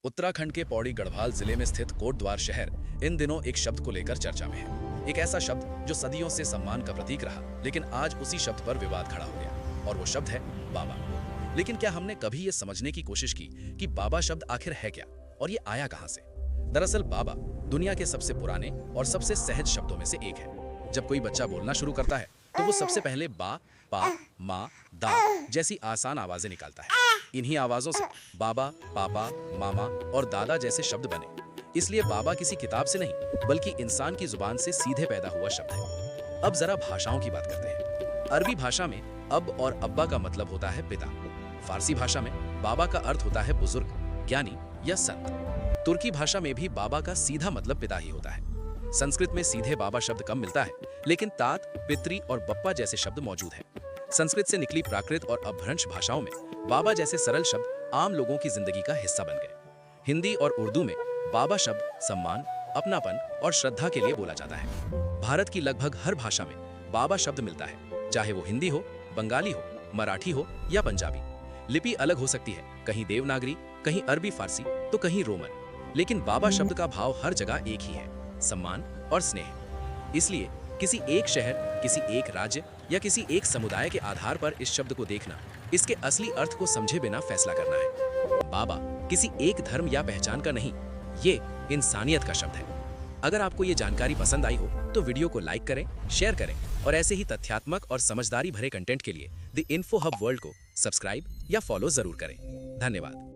उत्तराखंड के पौड़ी गढ़वाल जिले में स्थित कोटद्वार शहर इन दिनों एक शब्द को लेकर चर्चा में है। एक ऐसा शब्द जो सदियों से सम्मान का प्रतीक रहा, लेकिन आज उसी शब्द पर विवाद खड़ा हो गया और वो शब्द है बाबा। लेकिन क्या हमने कभी ये समझने की कोशिश की कि बाबा शब्द आखिर है क्या और ये आया कहां से? दरअसल बाबा दुनिया के सबसे पुराने और सबसे सहज शब्दों में से एक है। जब कोई बच्चा बोलना शुरू करता है तो वो सबसे पहले बा, पा, माँ, दा जैसी आसान आवाजें निकालता है। इन्हीं आवाजों से बाबा, पापा, मामा और दादा जैसे शब्द बने। इसलिए बाबा किसी किताब से नहीं बल्कि इंसान की जुबान से सीधे पैदा हुआ शब्द है। अब जरा भाषाओं की बात करते हैं। अरबी भाषा में अब और अब्बा का मतलब होता है पिता। फारसी भाषा में बाबा का अर्थ होता है बुजुर्ग, ज्ञानी या संत। तुर्की भाषा में भी बाबा का सीधा मतलब पिता ही होता है। संस्कृत में सीधे बाबा शब्द कम मिलता है, लेकिन तात, पितरी और बप्पा जैसे शब्द मौजूद हैं। संस्कृत से निकली प्राकृत और अपभ्रंश भाषाओं में बाबा जैसे सरल शब्द आम लोगों की जिंदगी का हिस्सा बन गए। हिंदी और उर्दू में बाबा शब्द सम्मान, अपनापन और श्रद्धा के लिए बोला जाता है। भारत की लगभग हर भाषा में बाबा शब्द मिलता है, चाहे वो हिंदी हो, बंगाली हो, मराठी हो या पंजाबी। लिपि अलग हो सकती है, कहीं देवनागरी, कहीं अरबी फारसी तो कहीं रोमन, लेकिन बाबा शब्द का भाव हर जगह एक ही है, सम्मान और स्नेह। इसलिए किसी एक शहर, किसी एक राज्य या किसी एक समुदाय के आधार पर इस शब्द को देखना, इसके असली अर्थ को समझे बिना फैसला करना है। बाबा किसी एक धर्म या पहचान का नहीं, ये इंसानियत का शब्द है। अगर आपको ये जानकारी पसंद आई हो तो वीडियो को लाइक करें, शेयर करें और ऐसे ही तथ्यात्मक और समझदारी भरे कंटेंट के लिए द इन्फो हब वर्ल्ड को सब्सक्राइब या फॉलो जरूर करें। धन्यवाद।